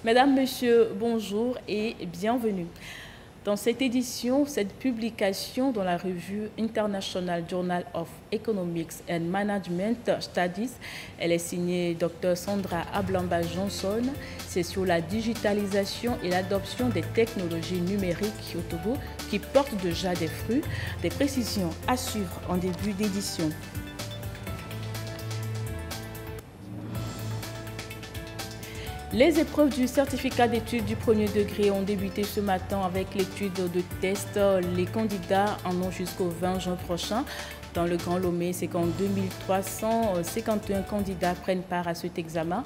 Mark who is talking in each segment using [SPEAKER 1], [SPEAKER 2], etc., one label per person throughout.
[SPEAKER 1] Mesdames, Messieurs, bonjour et bienvenue. Dans cette édition, cette publication dans la revue International Journal of Economics and Management Studies, elle est signée Dr Sandra Ablamba-Johnson. C'est sur la digitalisation et l'adoption des technologies numériques au Togo qui porte déjà des fruits. Des précisions à suivre en début d'édition. Les épreuves du certificat d'études du premier degré ont débuté ce matin avec l'étude de test. Les candidats en ont jusqu'au 20 juin prochain. Dans le Grand Lomé, c'est qu'en 2351 candidats prennent part à cet examen.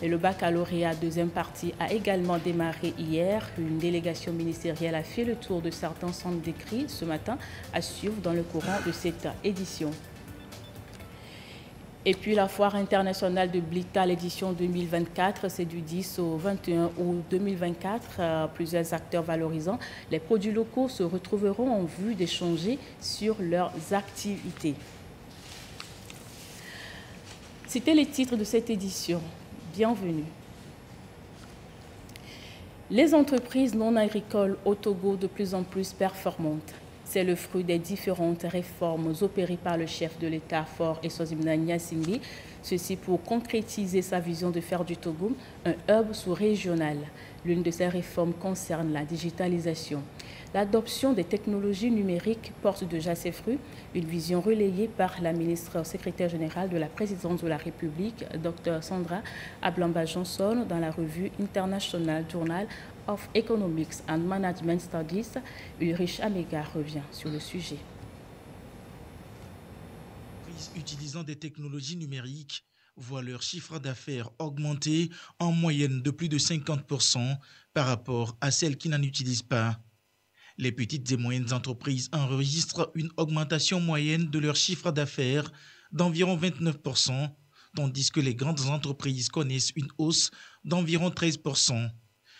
[SPEAKER 1] Et le baccalauréat deuxième partie a également démarré hier. Une délégation ministérielle a fait le tour de certains centres d'écrit ce matin à suivre dans le courant de cette édition. Et puis la foire internationale de Blita, l'édition 2024, c'est du 10 au 21 août 2024. Plusieurs acteurs valorisant les produits locaux se retrouveront en vue d'échanger sur leurs activités. C'était les titres de cette édition. Bienvenue. Les entreprises non agricoles au Togo de plus en plus performantes. C'est le fruit des différentes réformes opérées par le chef de l'État, Faure Eswazimana Gnassingbé, ceci pour concrétiser sa vision de faire du Togo un hub sous-régional. L'une de ces réformes concerne la digitalisation. L'adoption des technologies numériques porte déjà ses fruits, une vision relayée par la ministre secrétaire générale de la présidence de la République, Dr Sandra Ablamba-Johnson, dans la revue International Journal of Economics and Management Studies. Ulrich Amega revient sur le sujet.
[SPEAKER 2] Utilisant des technologies numériques voient leur chiffre d'affaires augmenter en moyenne de plus de 50% par rapport à celles qui n'en utilisent pas. Les petites et moyennes entreprises enregistrent une augmentation moyenne de leur chiffre d'affaires d'environ 29%, tandis que les grandes entreprises connaissent une hausse d'environ 13%.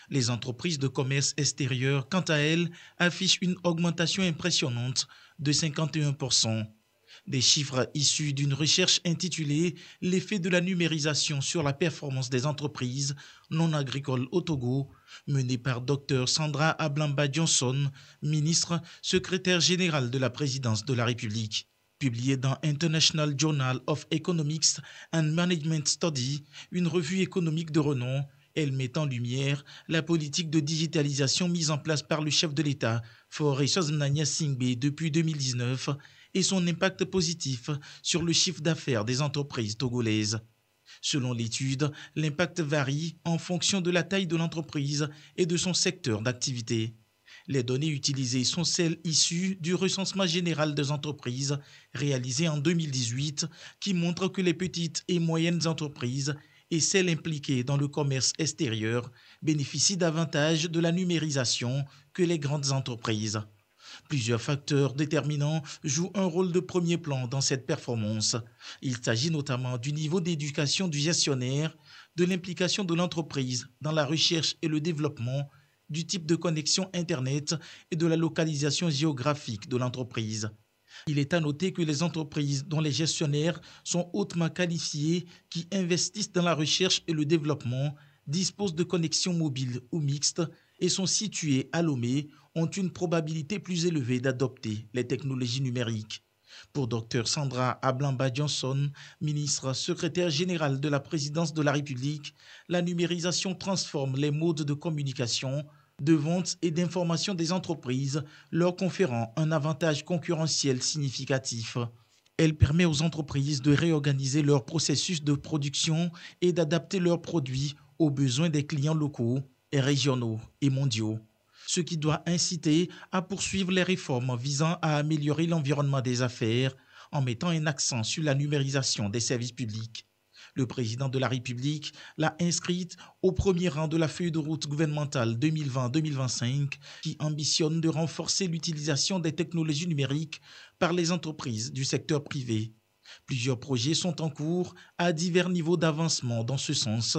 [SPEAKER 2] Les entreprises de commerce extérieur, quant à elles, affichent une augmentation impressionnante de 51%. Des chiffres issus d'une recherche intitulée « L'effet de la numérisation sur la performance des entreprises non agricoles au Togo » menée par Dr Sandra Ablamba-Johnson, ministre, secrétaire générale de la présidence de la République. Publié dans International Journal of Economics and Management Studies, une revue économique de renom, elle met en lumière la politique de digitalisation mise en place par le chef de l'État, Faure Eswazimana Gnassingbé, depuis 2019 et son impact positif sur le chiffre d'affaires des entreprises togolaises. Selon l'étude, l'impact varie en fonction de la taille de l'entreprise et de son secteur d'activité. Les données utilisées sont celles issues du recensement général des entreprises réalisé en 2018 qui montre que les petites et moyennes entreprises et celles impliquées dans le commerce extérieur bénéficient davantage de la numérisation que les grandes entreprises. Plusieurs facteurs déterminants jouent un rôle de premier plan dans cette performance. Il s'agit notamment du niveau d'éducation du gestionnaire, de l'implication de l'entreprise dans la recherche et le développement, du type de connexion Internet et de la localisation géographique de l'entreprise. Il est à noter que les entreprises dont les gestionnaires sont hautement qualifiés, qui investissent dans la recherche et le développement, disposent de connexions mobiles ou mixtes et sont situées à Lomé, ont une probabilité plus élevée d'adopter les technologies numériques. Pour Dr Sandra Ablamba-Johnson, ministre secrétaire générale de la présidence de la République, la numérisation transforme les modes de communication, de vente et d'information des entreprises, leur conférant un avantage concurrentiel significatif. Elle permet aux entreprises de réorganiser leur processus de production et d'adapter leurs produits aux besoins des clients locaux, et régionaux et mondiaux, ce qui doit inciter à poursuivre les réformes visant à améliorer l'environnement des affaires en mettant un accent sur la numérisation des services publics. Le président de la République l'a inscrite au premier rang de la feuille de route gouvernementale 2020-2025 qui ambitionne de renforcer l'utilisation des technologies numériques par les entreprises du secteur privé. Plusieurs projets sont en cours à divers niveaux d'avancement dans ce sens.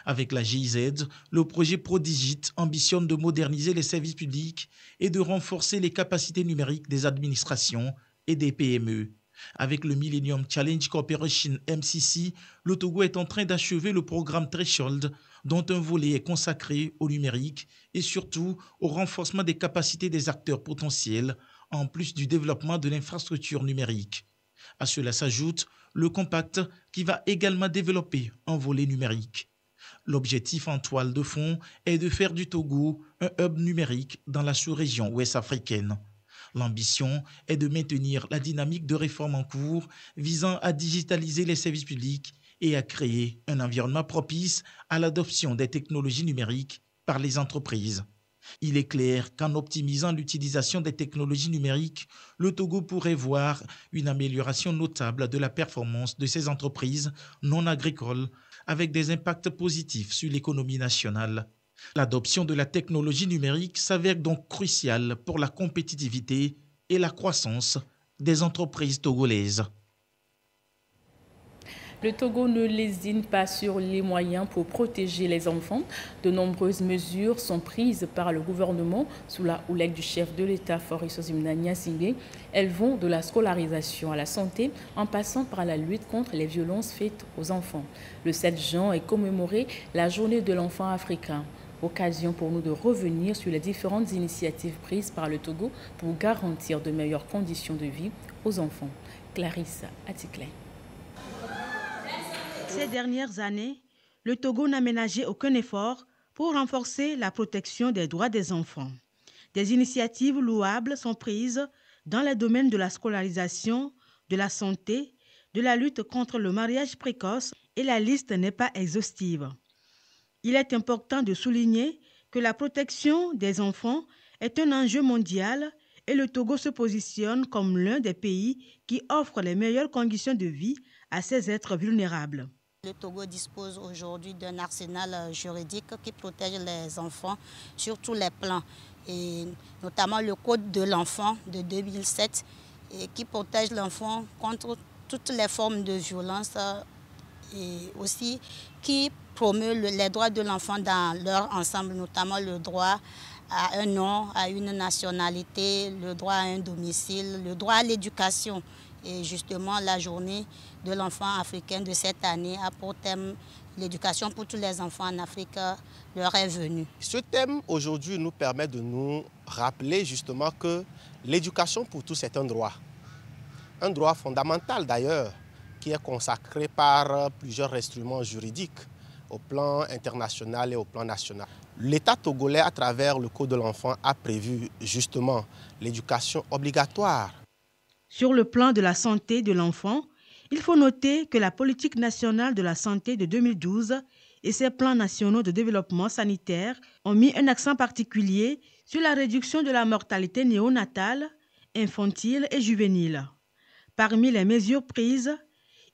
[SPEAKER 2] Avec la GIZ, le projet Prodigit ambitionne de moderniser les services publics et de renforcer les capacités numériques des administrations et des PME. Avec le Millennium Challenge Corporation MCC, le Togo est en train d'achever le programme Threshold, dont un volet est consacré au numérique et surtout au renforcement des capacités des acteurs potentiels, en plus du développement de l'infrastructure numérique. À cela s'ajoute le Compact qui va également développer un volet numérique. L'objectif en toile de fond est de faire du Togo un hub numérique dans la sous-région ouest africaine. L'ambition est de maintenir la dynamique de réforme en cours visant à digitaliser les services publics et à créer un environnement propice à l'adoption des technologies numériques par les entreprises. Il est clair qu'en optimisant l'utilisation des technologies numériques, le Togo pourrait voir une amélioration notable de la performance de ses entreprises non agricoles avec des impacts positifs sur l'économie nationale. L'adoption de la technologie numérique s'avère donc cruciale pour la compétitivité et la croissance des entreprises togolaises.
[SPEAKER 1] Le Togo ne lésine pas sur les moyens pour protéger les enfants. De nombreuses mesures sont prises par le gouvernement sous la houlette du chef de l'État, Faure Issozimna Gnassingbé. Elles vont de la scolarisation à la santé en passant par la lutte contre les violences faites aux enfants. Le 7 juin est commémoré la journée de l'enfant africain. Occasion pour nous de revenir sur les différentes initiatives prises par le Togo pour garantir de meilleures conditions de vie aux enfants. Clarisse Aticlay.
[SPEAKER 3] Ces dernières années, le Togo n'a ménagé aucun effort pour renforcer la protection des droits des enfants. Des initiatives louables sont prises dans les domaines de la scolarisation, de la santé, de la lutte contre le mariage précoce et la liste n'est pas exhaustive. Il est important de souligner que la protection des enfants est un enjeu mondial et le Togo se positionne comme l'un des pays qui offre les meilleures conditions de vie à ces êtres vulnérables.
[SPEAKER 4] Le Togo dispose aujourd'hui d'un arsenal juridique qui protège les enfants sur tous les plans, et notamment le Code de l'enfant de 2007 et qui protège l'enfant contre toutes les formes de violence et aussi qui promeut les droits de l'enfant dans leur ensemble, notamment le droit à un nom, à une nationalité, le droit à un domicile, le droit à l'éducation. Et justement, la journée de l'enfant africain de cette année a pour thème l'éducation pour tous les enfants en Afrique leur est venue.
[SPEAKER 5] Ce thème aujourd'hui nous permet de nous rappeler justement que l'éducation pour tous est un droit fondamental d'ailleurs, qui est consacré par plusieurs instruments juridiques au plan international et au plan national. L'État togolais, à travers le Code de l'enfant, a prévu justement l'éducation obligatoire.
[SPEAKER 3] Sur le plan de la santé de l'enfant, il faut noter que la politique nationale de la santé de 2012 et ses plans nationaux de développement sanitaire ont mis un accent particulier sur la réduction de la mortalité néonatale, infantile et juvénile. Parmi les mesures prises,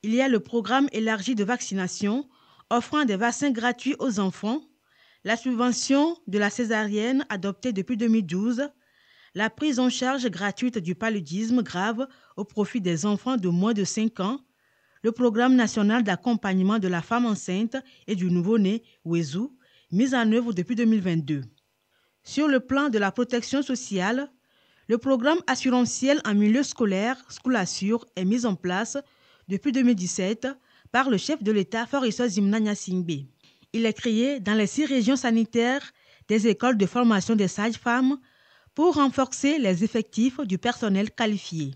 [SPEAKER 3] il y a le programme élargi de vaccination offrant des vaccins gratuits aux enfants, la subvention de la césarienne adoptée depuis 2012, la prise en charge gratuite du paludisme grave au profit des enfants de moins de 5 ans, le programme national d'accompagnement de la femme enceinte et du nouveau-né, WESU, mis en œuvre depuis 2022. Sur le plan de la protection sociale, le programme assurantiel en milieu scolaire, Schoolassure, est mis en place depuis 2017 par le chef de l'État, Faure Issozimna Gnassingbé. Il est créé dans les 6 régions sanitaires des écoles de formation des sages-femmes pour renforcer les effectifs du personnel qualifié.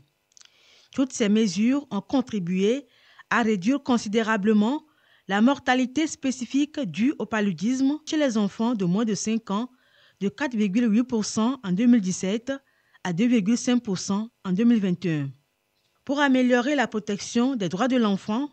[SPEAKER 3] Toutes ces mesures ont contribué à réduire considérablement la mortalité spécifique due au paludisme chez les enfants de moins de 5 ans de 4,8% en 2017 à 2,5% en 2021. Pour améliorer la protection des droits de l'enfant,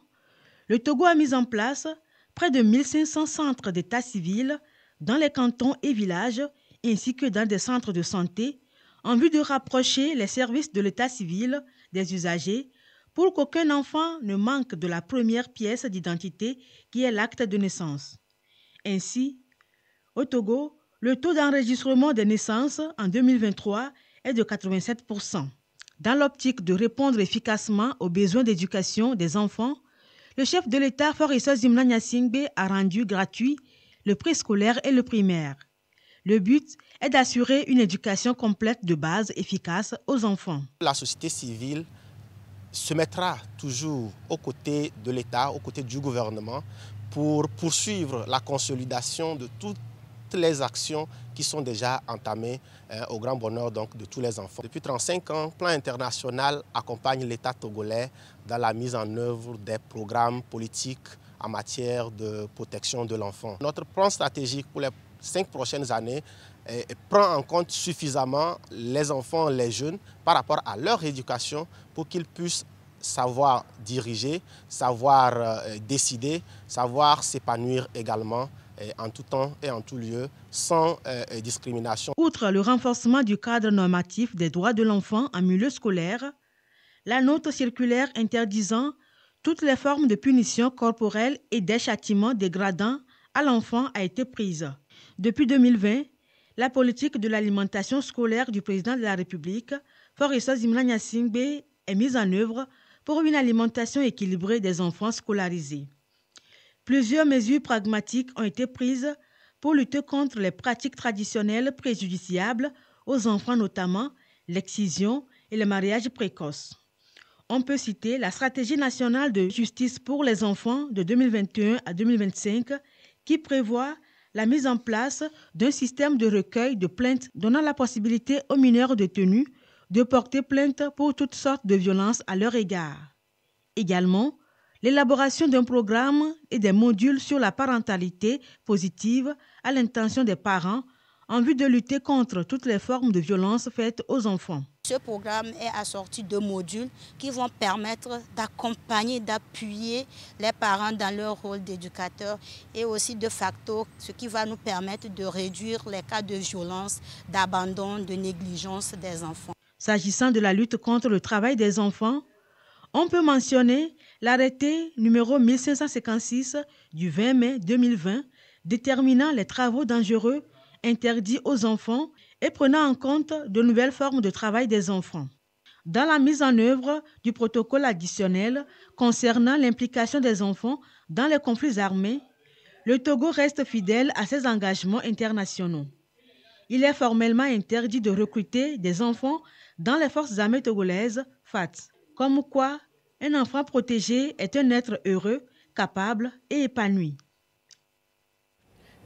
[SPEAKER 3] le Togo a mis en place près de 1500 centres d'état civil dans les cantons et villages ainsi que dans des centres de santé en vue de rapprocher les services de l'état civil des usagers pour qu'aucun enfant ne manque de la première pièce d'identité qui est l'acte de naissance. Ainsi, au Togo, le taux d'enregistrement des naissances en 2023 est de 87%. Dans l'optique de répondre efficacement aux besoins d'éducation des enfants, le chef de l'État, Faure Issozimna Gnassingbé, a rendu gratuit le préscolaire et le primaire. Le but est d'assurer une éducation complète de base efficace aux enfants.
[SPEAKER 5] La société civile se mettra toujours aux côtés de l'État, aux côtés du gouvernement, pour poursuivre la consolidation de toutes les actions qui sont déjà entamées au grand bonheur donc, de tous les enfants. Depuis 35 ans, Plan International accompagne l'État togolais dans la mise en œuvre des programmes politiques en matière de protection de l'enfant. Notre plan stratégique pour les 5 prochaines années prend en compte suffisamment les enfants, les jeunes, par rapport à leur éducation pour qu'ils puissent savoir diriger, savoir décider, savoir s'épanouir également en tout temps et en tout lieu, sans discrimination.
[SPEAKER 3] Outre le renforcement du cadre normatif des droits de l'enfant en milieu scolaire, la note circulaire interdisant toutes les formes de punition corporelle et des châtiments dégradants à l'enfant a été prise. Depuis 2020, la politique de l'alimentation scolaire du président de la République, Faure Eswazimana Gnassingbé, est mise en œuvre pour une alimentation équilibrée des enfants scolarisés. Plusieurs mesures pragmatiques ont été prises pour lutter contre les pratiques traditionnelles préjudiciables aux enfants, notamment l'excision et le mariage précoce. On peut citer la stratégie nationale de justice pour les enfants de 2021 à 2025 qui prévoit la mise en place d'un système de recueil de plaintes donnant la possibilité aux mineurs détenus de porter plainte pour toutes sortes de violences à leur égard. Également, l'élaboration d'un programme et des modules sur la parentalité positive à l'intention des parents en vue de lutter contre toutes les formes de violences faites aux enfants.
[SPEAKER 4] Ce programme est assorti de modules qui vont permettre d'accompagner, d'appuyer les parents dans leur rôle d'éducateur et aussi de facto, ce qui va nous permettre de réduire les cas de violence, d'abandon, de négligence des enfants.
[SPEAKER 3] S'agissant de la lutte contre le travail des enfants, on peut mentionner l'arrêté numéro 1556 du 20 mai 2020 déterminant les travaux dangereux interdits aux enfants et prenant en compte de nouvelles formes de travail des enfants. Dans la mise en œuvre du protocole additionnel concernant l'implication des enfants dans les conflits armés, le Togo reste fidèle à ses engagements internationaux. Il est formellement interdit de recruter des enfants dans les forces armées togolaises, FAT. Comme quoi, un enfant protégé est un être heureux, capable et épanoui.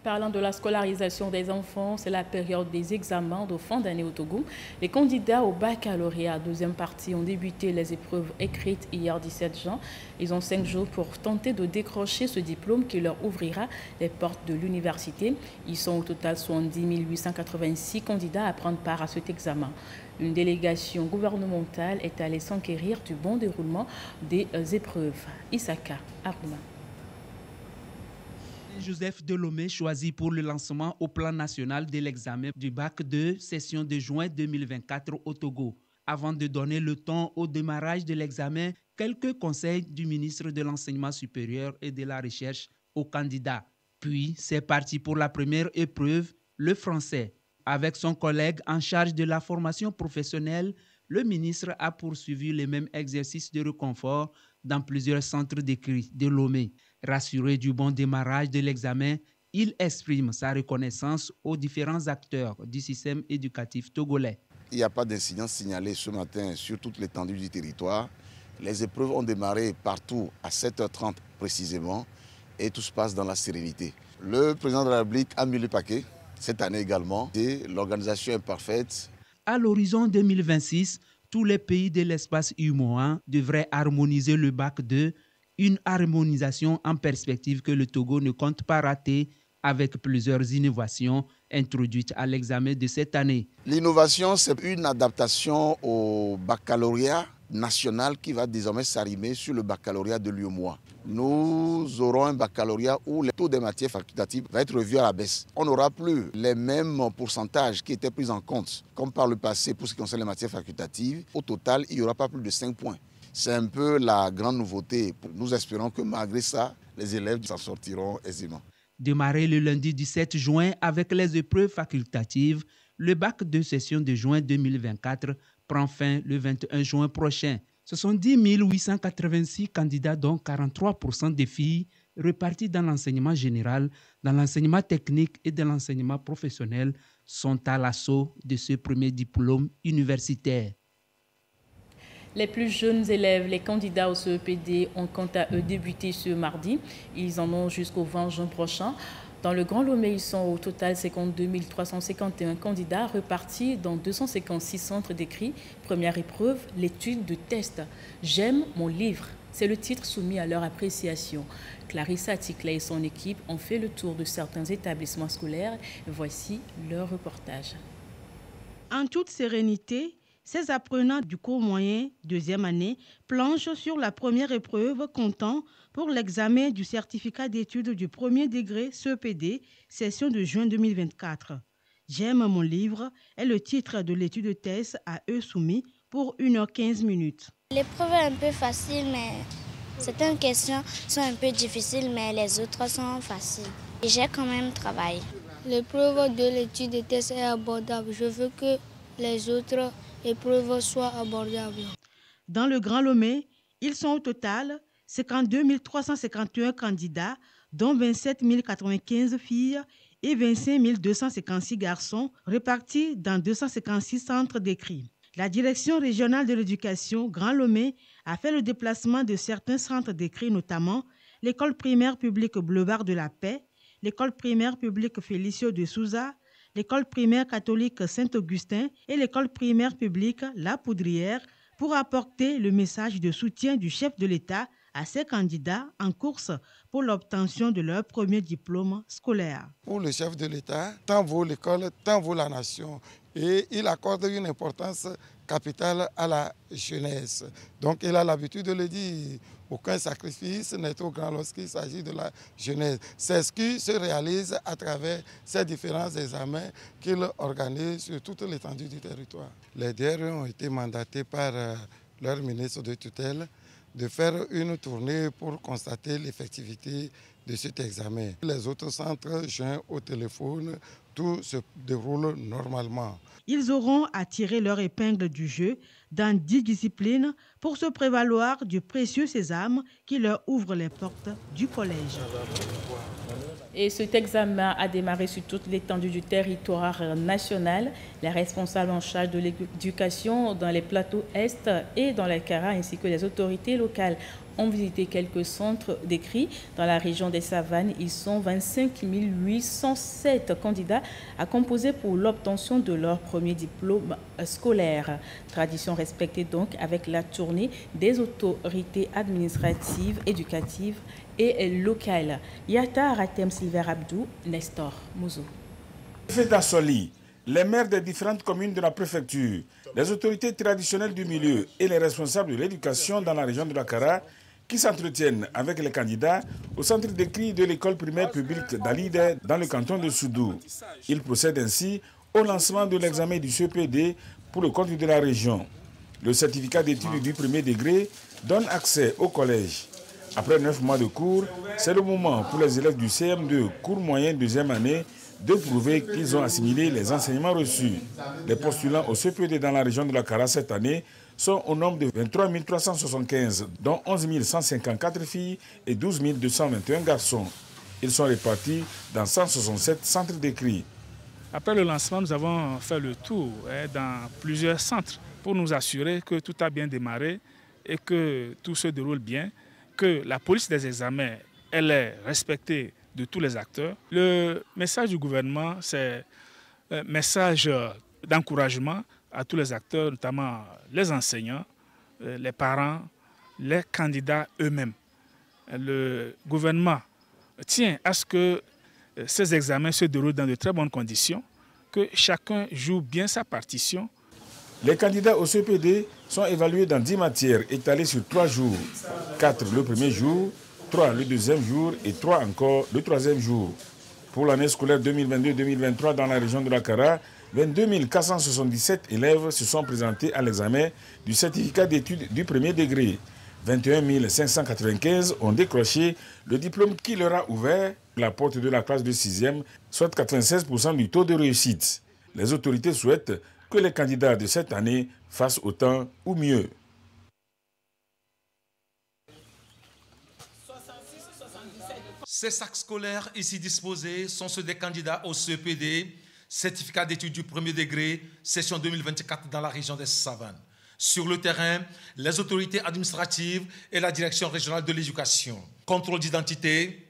[SPEAKER 1] Parlant de la scolarisation des enfants, c'est la période des examens de fin d'année au Togo. Les candidats au baccalauréat deuxième partie ont débuté les épreuves écrites hier 17 juin. Ils ont 5 jours pour tenter de décrocher ce diplôme qui leur ouvrira les portes de l'université. Ils sont au total 70 886 candidats à prendre part à cet examen. Une délégation gouvernementale est allée s'enquérir du bon déroulement des épreuves. Isaka Aruma.
[SPEAKER 6] Joseph Delomé choisi pour le lancement au plan national de l'examen du bac 2 session de juin 2024 au Togo. Avant de donner le ton au démarrage de l'examen, quelques conseils du ministre de l'Enseignement supérieur et de la Recherche aux candidats. Puis, c'est parti pour la première épreuve, le français. Avec son collègue en charge de la formation professionnelle, le ministre a poursuivi les mêmes exercices de réconfort dans plusieurs centres d'écrit de Lomé. Rassuré du bon démarrage de l'examen, il exprime sa reconnaissance aux différents acteurs du système éducatif togolais.
[SPEAKER 7] Il n'y a pas d'incident signalé ce matin sur toute l'étendue du territoire. Les épreuves ont démarré partout à 7h30 précisément et tout se passe dans la sérénité. Le président de la République a mis le paquet cette année également et l'organisation est parfaite.
[SPEAKER 6] À l'horizon 2026, tous les pays de l'espace UMOA devraient harmoniser le bac 2, une harmonisation en perspective que le Togo ne compte pas rater avec plusieurs innovations introduites à l'examen de cette année.
[SPEAKER 7] L'innovation, c'est une adaptation au baccalauréat national qui va désormais s'arrimer sur le baccalauréat de l'UMOA. Nous aurons un baccalauréat où le taux des matières facultatives va être revu à la baisse. On n'aura plus les mêmes pourcentages qui étaient pris en compte comme par le passé pour ce qui concerne les matières facultatives. Au total, il n'y aura pas plus de 5 points. C'est un peu la grande nouveauté. Nous espérons que malgré ça, les élèves s'en sortiront aisément.
[SPEAKER 6] Démarré le lundi 17 juin avec les épreuves facultatives, le bac de session de juin 2024 prend fin le 21 juin prochain. Ce sont 10 886 candidats, dont 43% des filles, répartis dans l'enseignement général, dans l'enseignement technique et dans l'enseignement professionnel, sont à l'assaut de ce premier diplôme universitaire.
[SPEAKER 1] Les plus jeunes élèves, les candidats au CEPD, ont quant à eux débuté ce mardi. Ils en ont jusqu'au 20 juin prochain. Dans le Grand Lomé, ils sont au total 52 351 candidats repartis dans 256 centres d'écrit. Première épreuve, l'étude de test. J'aime mon livre. C'est le titre soumis à leur appréciation. Clarissa Ticlet et son équipe ont fait le tour de certains établissements scolaires. Voici leur reportage.
[SPEAKER 3] En toute sérénité, ces apprenants du cours moyen deuxième année planchent sur la première épreuve comptant pour l'examen du certificat d'études du premier degré CEPD, session de juin 2024. J'aime mon livre est le titre de l'étude de test à eux soumis pour 1h15 minutes.
[SPEAKER 8] L'épreuve est un peu facile, mais certaines questions sont un peu difficiles, mais les autres sont faciles. Et j'ai quand même travaillé.
[SPEAKER 9] L'épreuve de l'étude de test est abordable. Je veux que les autres épreuves soient abordables.
[SPEAKER 3] Dans le Grand Lomé, ils sont au total 52 351 candidats, dont 27 095 filles et 25 256 garçons, répartis dans 256 centres d'écrit. La Direction régionale de l'éducation Grand Lomé a fait le déplacement de certains centres d'écrit, notamment l'école primaire publique Boulevard de la Paix, l'école primaire publique Félicio de Souza, l'école primaire catholique Saint-Augustin et l'école primaire publique La Poudrière pour apporter le message de soutien du chef de l'État à ces candidats en course pour l'obtention de leur premier diplôme scolaire.
[SPEAKER 10] Pour le chef de l'État, tant vaut l'école, tant vaut la nation. Et il accorde une importance capitale à la jeunesse. Donc il a l'habitude de le dire, aucun sacrifice n'est trop grand lorsqu'il s'agit de la jeunesse. C'est ce qui se réalise à travers ces différents examens qu'il organise sur toute l'étendue du territoire. Les DRE ont été mandatés par leur ministre de tutelle de faire une tournée pour constater l'effectivité de cet examen. Les autres centres joints au téléphone, tout se déroule normalement.
[SPEAKER 3] Ils auront à tirer leur épingle du jeu dans 10 disciplines pour se prévaloir du précieux sésame qui leur ouvre les portes du collège.
[SPEAKER 1] Et cet examen a démarré sur toute l'étendue du territoire national. Les responsables en charge de l'éducation dans les plateaux Est et dans la Kara ainsi que les autorités locales ont visité quelques centres d'écrit. Dans la région des Savanes, ils sont 25 807 candidats à composer pour l'obtention de leur premier diplôme scolaire. Tradition respectée donc avec la tournée des autorités administratives, éducatives et locales. Yata Aratem Silver Abdou, Nestor Mouzou.
[SPEAKER 11] Feda Soli, les maires des différentes communes de la préfecture, les autorités traditionnelles du milieu et les responsables de l'éducation dans la région de la Kara qui s'entretiennent avec les candidats au centre d'écrit de l'école primaire publique d'Alide dans le canton de Soudou. Ils procèdent ainsi au lancement de l'examen du CEPD pour le compte de la région. Le certificat d'études du premier degré donne accès au collège. Après 9 mois de cours, c'est le moment pour les élèves du CM2, cours moyen deuxième année, de prouver qu'ils ont assimilé les enseignements reçus. Les postulants au CEPD dans la région de la Kara cette année sont au nombre de 23 375, dont 11 154 filles et 12 221 garçons. Ils sont répartis dans 167 centres d'écrit.
[SPEAKER 12] Après le lancement, nous avons fait le tour dans plusieurs centres pour nous assurer que tout a bien démarré et que tout se déroule bien, que la police des examens elle est respectée de tous les acteurs. Le message du gouvernement, c'est un message d'encouragement à tous les acteurs, notamment les enseignants, les parents, les candidats eux-mêmes. Le gouvernement tient à ce que ces examens se déroulent dans de très bonnes conditions, que chacun joue bien sa partition.
[SPEAKER 11] Les candidats au CEPD sont évalués dans 10 matières étalées sur 3 jours. 4 le premier jour, 3 le deuxième jour et 3 encore le troisième jour. Pour l'année scolaire 2022-2023 dans la région de la Kara, 22 477 élèves se sont présentés à l'examen du certificat d'études du premier degré. 21 595 ont décroché le diplôme qui leur a ouvert la porte de la classe de 6e, soit 96% du taux de réussite. Les autorités souhaitent que les candidats de cette année fassent autant ou mieux.
[SPEAKER 13] Ces sacs scolaires ici disposés sont ceux des candidats au CEPD, certificat d'études du premier degré, session 2024 dans la région des Savanes. Sur le terrain, les autorités administratives et la direction régionale de l'éducation. Contrôle d'identité,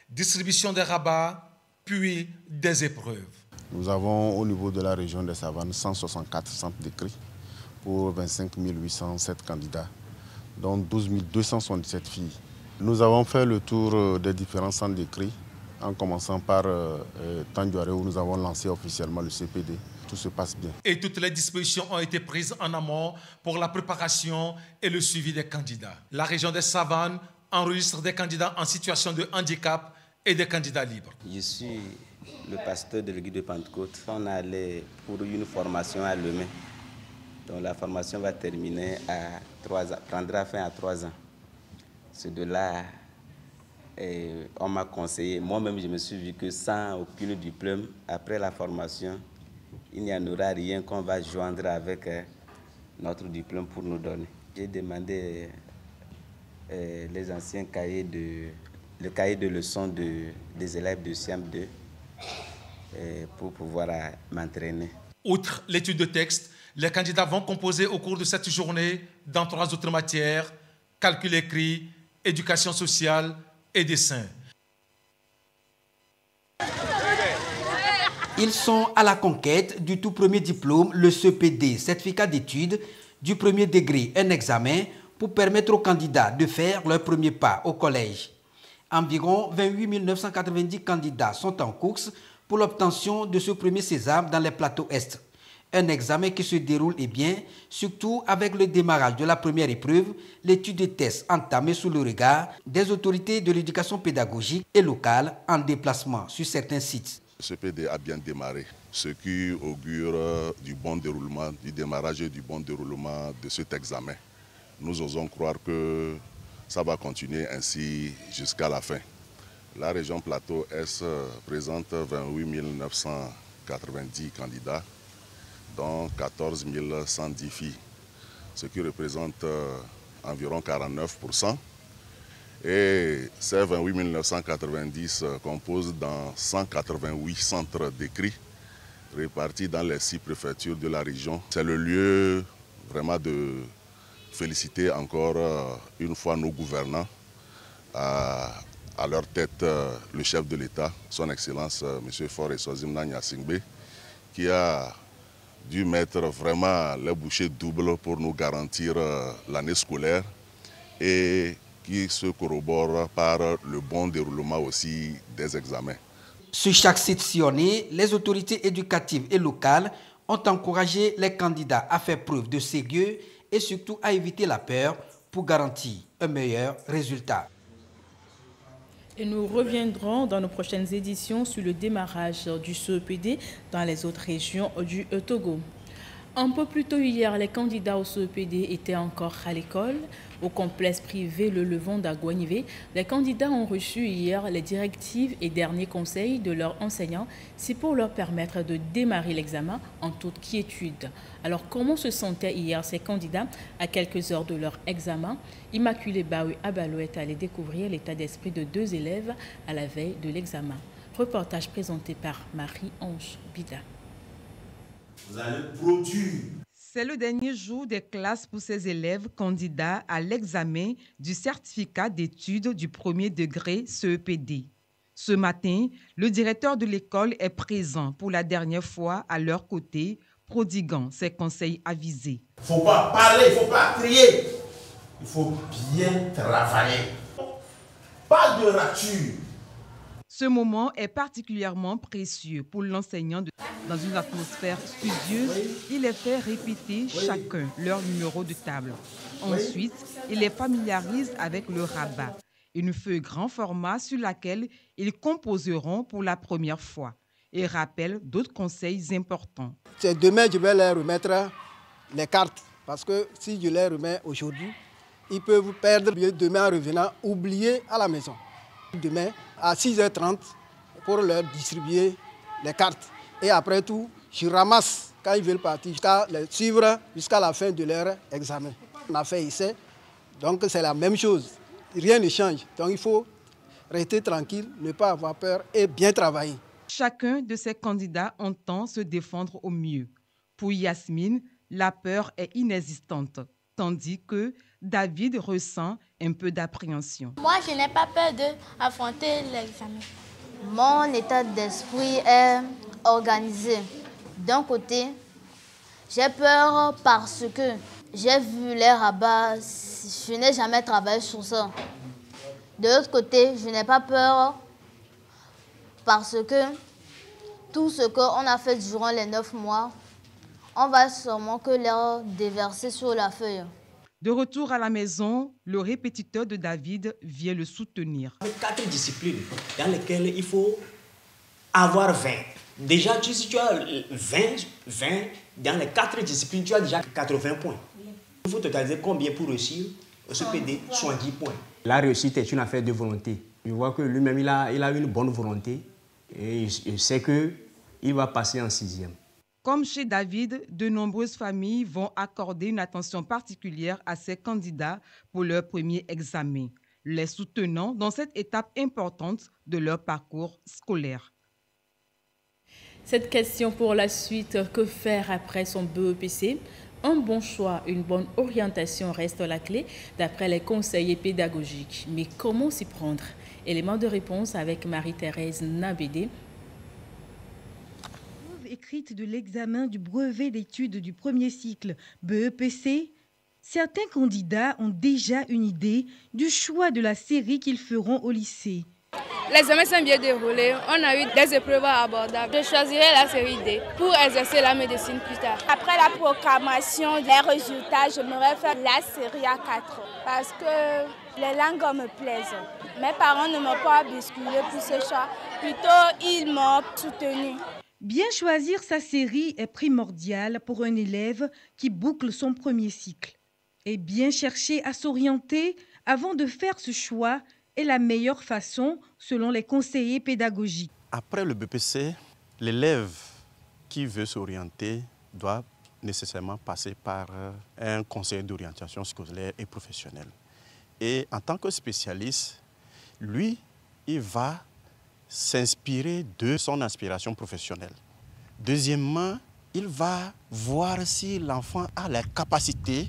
[SPEAKER 13] distribution des rabats, puis des épreuves.
[SPEAKER 14] Nous avons au niveau de la région des Savanes 164 centres d'écrit pour 25 807 candidats, dont 12 277 filles. Nous avons fait le tour des différents centres d'écrit, en commençant par Tandiouaré où nous avons lancé officiellement le CPD. Tout se passe bien.
[SPEAKER 13] Et toutes les dispositions ont été prises en amont pour la préparation et le suivi des candidats. La région des Savanes enregistre des candidats en situation de handicap et des candidats libres.
[SPEAKER 15] Je suis le pasteur de l'église de Pentecôte. On allait pour une formation à Lemay. Donc la formation va terminer à 3 ans, prendra fin à 3 ans. C'est de là, on m'a conseillé, moi-même je me suis vu que sans aucun diplôme, après la formation, il n'y en aura rien qu'on va joindre avec notre diplôme pour nous donner. J'ai demandé les anciens cahiers le cahier de leçons des élèves de CM2 pour pouvoir m'entraîner.
[SPEAKER 13] Outre l'étude de texte, les candidats vont composer au cours de cette journée dans 3 autres matières, calcul écrit, éducation sociale et dessin.
[SPEAKER 16] Ils sont à la conquête du tout premier diplôme, le CPD, certificat d'études du premier degré, un examen pour permettre aux candidats de faire leur premier pas au collège. Environ 28 990 candidats sont en course pour l'obtention de ce premier sésame dans les plateaux Est. Un examen qui se déroule bien, surtout avec le démarrage de la première épreuve, l'étude des tests entamée sous le regard des autorités de l'éducation pédagogique et locale en déplacement sur certains sites.
[SPEAKER 17] Le CPD a bien démarré, ce qui augure du bon déroulement, du démarrage et du bon déroulement de cet examen. Nous osons croire que ça va continuer ainsi jusqu'à la fin. La région Plateau Est présente 28 990 candidats, dont 14 110 filles, ce qui représente environ 49%. Et ces 28 990 composent dans 188 centres d'écrit répartis dans les 6 préfectures de la région. C'est le lieu vraiment de féliciter encore une fois nos gouvernants, à leur tête le chef de l'État, son Excellence M. Faure Eswazimna Gnassingbé, qui a dû mettre vraiment les bouchées doubles pour nous garantir l'année scolaire et qui se corrobore par le bon déroulement aussi des examens.
[SPEAKER 16] Sur chaque site sillonné, les autorités éducatives et locales ont encouragé les candidats à faire preuve de sérieux et surtout à éviter la peur pour garantir un meilleur résultat.
[SPEAKER 1] Et nous reviendrons dans nos prochaines éditions sur le démarrage du CEPD dans les autres régions du Togo. Un peu plus tôt hier, les candidats au CEPD étaient encore à l'école. Au complexe privé Le Levant d'Aguanivé, les candidats ont reçu hier les directives et derniers conseils de leurs enseignants, c'est pour leur permettre de démarrer l'examen en toute quiétude. Alors, comment se sentaient hier ces candidats à quelques heures de leur examen? Immaculée Baoui Abalo est allée découvrir l'état d'esprit de 2 élèves à la veille de l'examen. Reportage présenté par Marie-Ange Bida.
[SPEAKER 18] Vous allez produire.
[SPEAKER 3] C'est le dernier jour des classes pour ces élèves candidats à l'examen du certificat d'études du premier degré CEPD. Ce matin, le directeur de l'école est présent pour la dernière fois à leur côté, prodiguant ses conseils avisés.
[SPEAKER 18] Il ne faut pas parler, il ne faut pas crier. Il faut bien travailler. Pas de rature.
[SPEAKER 3] Ce moment est particulièrement précieux pour l'enseignant. Dans une atmosphère studieuse, il les fait répéter chacun leur numéro de table. Ensuite, il les familiarise avec le rabat, une feuille grand format sur laquelle ils composeront pour la première fois, et rappelle d'autres conseils importants.
[SPEAKER 19] Demain, je vais leur remettre les cartes, parce que si je les remets aujourd'hui, ils peuvent perdre demain en revenant, oublier à la maison. Demain, à 6h30, pour leur distribuer les cartes. Et après tout, je ramasse quand ils veulent partir, jusqu'à les suivre jusqu'à la fin de leur examen. On a fait essai, donc c'est la même chose. Rien ne change. Donc il faut rester tranquille, ne pas avoir peur et bien travailler.
[SPEAKER 3] Chacun de ces candidats entend se défendre au mieux. Pour Yasmine, la peur est inexistante, tandis que David ressent un peu d'appréhension.
[SPEAKER 9] Moi, je n'ai pas peur d'affronter l'examen.
[SPEAKER 8] Mon état d'esprit est organisé. D'un côté, j'ai peur parce que j'ai vu les rabats, je n'ai jamais travaillé sur ça. De l'autre côté, je n'ai pas peur parce que tout ce qu'on a fait durant les 9 mois, on va sûrement que leur déverser sur la feuille.
[SPEAKER 3] De retour à la maison, le répétiteur de David vient le soutenir.
[SPEAKER 20] Avec 4 disciplines dans lesquelles il faut avoir 20. Déjà, si tu as 20 dans les 4 disciplines, tu as déjà 80 points. Il faut totaliser combien pour réussir ce PD? 70 points. La réussite est une affaire de volonté. Je vois que lui-même, il a une bonne volonté et il sait qu'il va passer en 6e.
[SPEAKER 3] Comme chez David, de nombreuses familles vont accorder une attention particulière à ces candidats pour leur premier examen, les soutenant dans cette étape importante de leur parcours scolaire.
[SPEAKER 1] Cette question pour la suite, que faire après son BEPC? Un bon choix, une bonne orientation reste la clé d'après les conseillers pédagogiques. Mais comment s'y prendre? Élément de réponse avec Marie-Thérèse Nabédé.
[SPEAKER 21] Écrite de l'examen du brevet d'études du premier cycle BEPC, certains candidats ont déjà une idée du choix de la série qu'ils feront au lycée.
[SPEAKER 9] L'examen s'est bien déroulé, on a eu des épreuves abordables. Je choisirai la série D pour exercer la médecine plus tard. Après la proclamation des résultats, j'aimerais faire la série A4 parce que les langues me plaisent. Mes parents ne m'ont pas bousculé pour ce choix, plutôt ils m'ont soutenu.
[SPEAKER 21] Bien choisir sa série est primordial pour un élève qui boucle son premier cycle. Et bien chercher à s'orienter avant de faire ce choix est la meilleure façon selon les conseillers pédagogiques.
[SPEAKER 14] Après le BPC, l'élève qui veut s'orienter doit nécessairement passer par un conseiller d'orientation scolaire et professionnelle. Et en tant que spécialiste, lui, il va s'inspirer de son aspiration professionnelle. Deuxièmement, il va voir si l'enfant a la capacité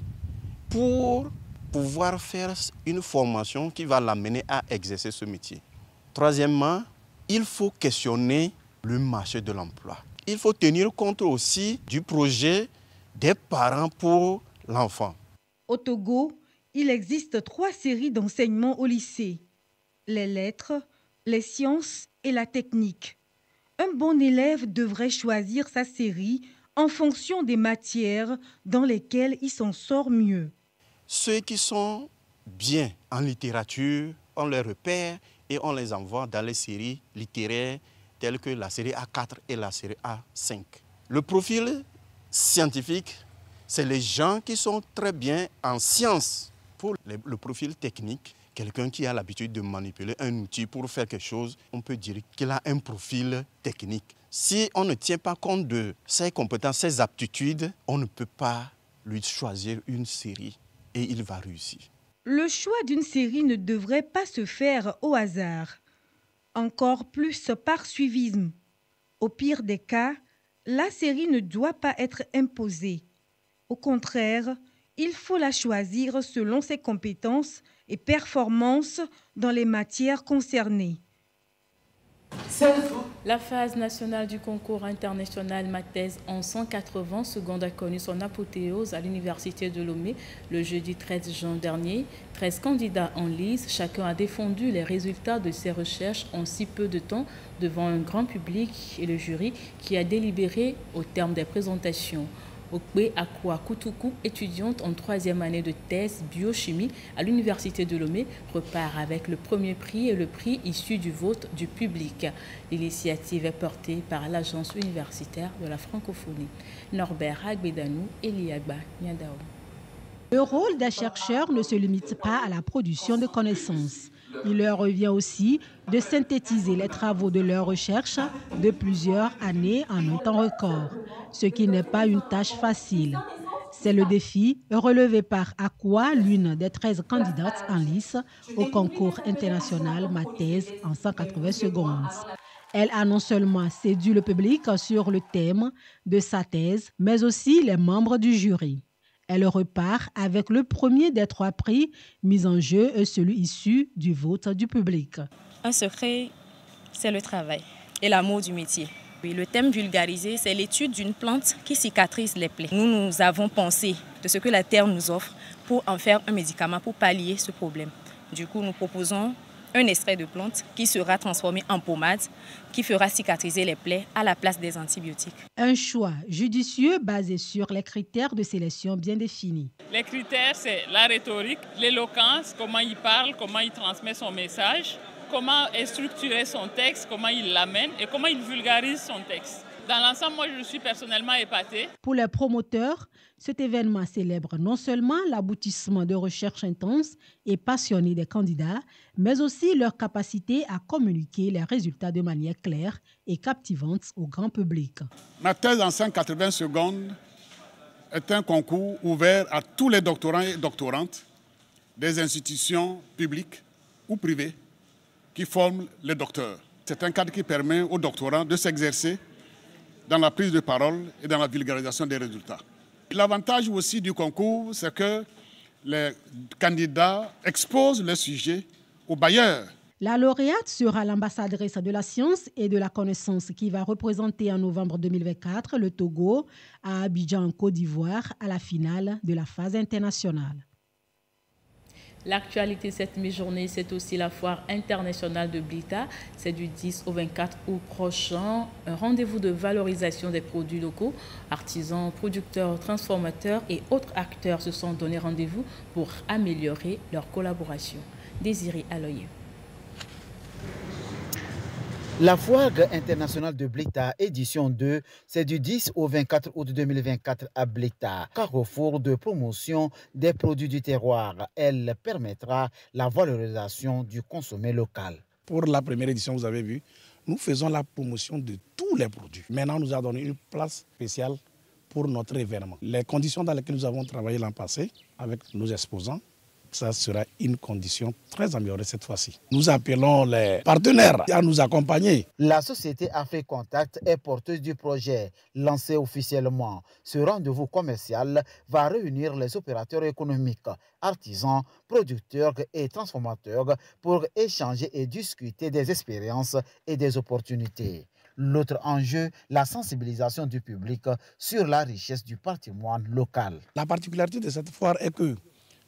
[SPEAKER 14] pour pouvoir faire une formation qui va l'amener à exercer ce métier. Troisièmement, il faut questionner le marché de l'emploi. Il faut tenir compte aussi du projet des parents pour l'enfant.
[SPEAKER 21] Au Togo, il existe 3 séries d'enseignement au lycée: les lettres, les sciences et la technique. Un bon élève devrait choisir sa série en fonction des matières dans lesquelles il s'en sort mieux.
[SPEAKER 14] Ceux qui sont bien en littérature, on les repère et on les envoie dans les séries littéraires telles que la série A4 et la série A5. Le profil scientifique, c'est les gens qui sont très bien en sciences. Pour le profil technique, quelqu'un qui a l'habitude de manipuler un outil pour faire quelque chose, on peut dire qu'il a un profil technique. Si on ne tient pas compte de ses compétences, ses aptitudes, on ne peut pas lui choisir une série et il va réussir.
[SPEAKER 21] Le choix d'une série ne devrait pas se faire au hasard, encore plus par suivisme. Au pire des cas, la série ne doit pas être imposée. Au contraire, il faut la choisir selon ses compétences et performances dans les matières concernées.
[SPEAKER 1] La phase nationale du concours international Mathèse en 180 secondes a connu son apothéose à l'université de Lomé le jeudi 13 juin dernier. 13 candidats en lice, chacun a défendu les résultats de ses recherches en si peu de temps devant un grand public et le jury qui a délibéré au terme des présentations. Okpe Akwa Kutuku, étudiante en 3e année de thèse biochimie à l'université de Lomé, repart avec le premier prix et le prix issu du vote du public. L'initiative est portée par l'Agence universitaire de la francophonie. Norbert Agbedanou et Liagba Nyadao.
[SPEAKER 21] Le rôle des chercheurs ne se limite pas à la production de connaissances. Il leur revient aussi de synthétiser les travaux de leur recherche de plusieurs années en un temps record, ce qui n'est pas une tâche facile. C'est le défi relevé par Akwa, l'une des 13 candidates en lice au concours international Mathèse en 180 secondes.
[SPEAKER 3] Elle a non seulement séduit le public sur le thème de sa thèse, mais aussi les membres du jury. Elle repart avec le premier des 3 prix mis en jeu, celui issu du vote du public.
[SPEAKER 2] Un secret, c'est le travail et l'amour du métier. Oui, le thème vulgarisé, c'est l'étude d'une plante qui cicatrise les plaies. Nous avons pensé de ce que la terre nous offre pour en faire un médicament pour pallier ce problème. Du coup, nous proposons un extrait de plante qui sera transformé en pommade qui fera cicatriser les plaies à la place des antibiotiques.
[SPEAKER 3] Un choix judicieux basé sur les critères de sélection bien définis.
[SPEAKER 22] Les critères, c'est la rhétorique, l'éloquence, comment il parle, comment il transmet son message, comment est structuré son texte, comment il l'amène et comment il vulgarise son texte. Dans l'ensemble, moi, je suis personnellement épatée.
[SPEAKER 3] Pour les promoteurs, cet événement célèbre non seulement l'aboutissement de recherches intenses et passionnées des candidats, mais aussi leur capacité à communiquer les résultats de manière claire et captivante au grand public.
[SPEAKER 23] Ma thèse en 180 secondes est un concours ouvert à tous les doctorants et doctorantes des institutions publiques ou privées qui forment les docteurs. C'est un cadre qui permet aux doctorants de s'exercer dans la prise de parole et dans la vulgarisation des résultats. L'avantage aussi du concours, c'est que les candidats exposent le sujet aux bailleurs.
[SPEAKER 3] La lauréate sera l'ambassadrice de la science et de la connaissance qui va représenter en novembre 2024 le Togo à Abidjan, en Côte d'Ivoire, à la finale de la phase internationale.
[SPEAKER 1] L'actualité cette mi-journée, c'est aussi la foire internationale de Blita. C'est du 10 au 24 août prochain. Un rendez-vous de valorisation des produits locaux. Artisans, producteurs, transformateurs et autres acteurs se sont donné rendez-vous pour améliorer leur collaboration. Désiré Aloye.
[SPEAKER 24] La foire internationale de Blita, édition 2, c'est du 10 au 24 août 2024 à Blita, carrefour de promotion des produits du terroir. Elle permettra la valorisation du consommé local.
[SPEAKER 25] Pour la première édition, vous avez vu, nous faisons la promotion de tous les produits. Maintenant, on nous a donné une place spéciale pour notre événement. Les conditions dans lesquelles nous avons travaillé l'an passé avec nos exposants, ça sera une condition très améliorée cette fois-ci. Nous appelons les partenaires à nous accompagner.
[SPEAKER 24] La société Afrique Contact est porteuse du projet lancé officiellement. Ce rendez-vous commercial va réunir les opérateurs économiques, artisans, producteurs et transformateurs pour échanger et discuter des expériences et des opportunités. L'autre enjeu, la sensibilisation du public sur la richesse du patrimoine local.
[SPEAKER 25] La particularité de cette foire est que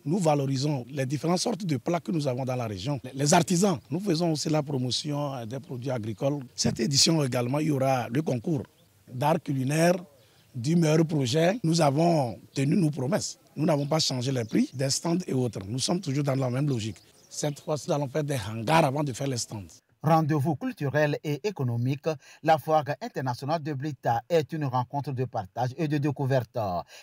[SPEAKER 25] nous valorisons les différentes sortes de plats que nous avons dans la région. Les artisans, nous faisons aussi la promotion des produits agricoles. Cette édition également, il y aura le concours d'art culinaire du meilleur projet. Nous avons tenu nos promesses. Nous n'avons pas changé les prix des stands et autres. Nous sommes toujours dans la même logique. Cette fois-ci, nous allons faire des hangars avant de faire les stands.
[SPEAKER 24] Rendez-vous culturel et économique, la foire internationale de Blita est une rencontre de partage et de découverte.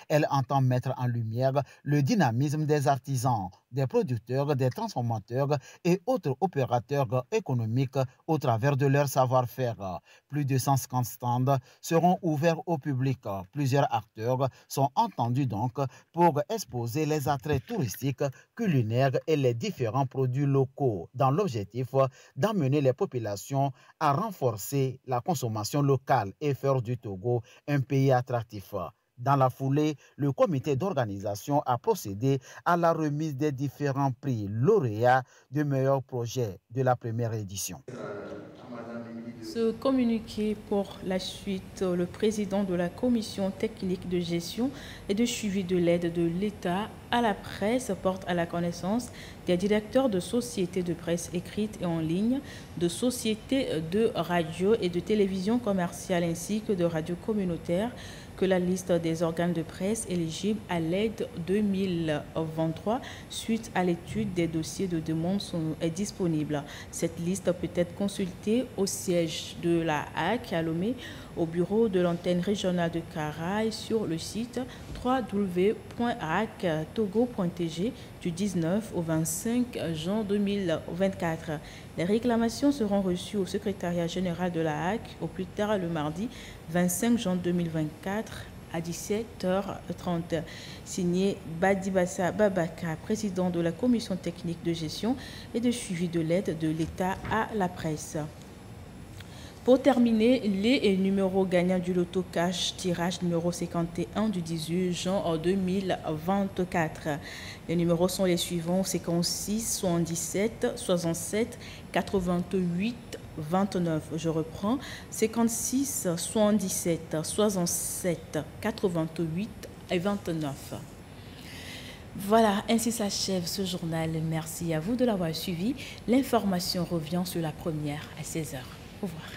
[SPEAKER 24] Elle entend mettre en lumière le dynamisme des artisans, des producteurs, des transformateurs et autres opérateurs économiques au travers de leur savoir-faire. Plus de 150 stands seront ouverts au public. Plusieurs acteurs sont entendus donc pour exposer les attraits touristiques, culinaires et les différents produits locaux dans l'objectif d'amener les populations à renforcer la consommation locale et faire du Togo un pays attractif. Dans la foulée, le comité d'organisation a procédé à la remise des différents prix lauréats de meilleurs projets de la première édition.
[SPEAKER 1] Ce communiqué pour la suite, le président de la commission technique de gestion et de suivi de l'aide de l'État à la presse porte à la connaissance des directeurs de sociétés de presse écrite et en ligne, de sociétés de radio et de télévision commerciale ainsi que de radio communautaire que la liste des organes de presse éligibles à l'aide 2023 suite à l'étude des dossiers de demande est disponible. Cette liste peut être consultée au siège de la HAC à Lomé, au bureau de l'antenne régionale de Karaï sur le site www.hactogo.tg du 19 au 25 juin 2024. Les réclamations seront reçues au secrétariat général de la HAC au plus tard le mardi 25 juin 2024 à 17h30. Signé Badibassa Babaka, président de la commission technique de gestion et de suivi de l'aide de l'État à la presse. Pour terminer, les numéros gagnants du loto cash tirage numéro 51 du 18 juin 2024. Les numéros sont les suivants: 56, 77, 67, 88, 29. Je reprends: 56, 77, 67, 88 et 29. Voilà, ainsi s'achève ce journal. Merci à vous de l'avoir suivi. L'information revient sur la première à 16h. Au revoir.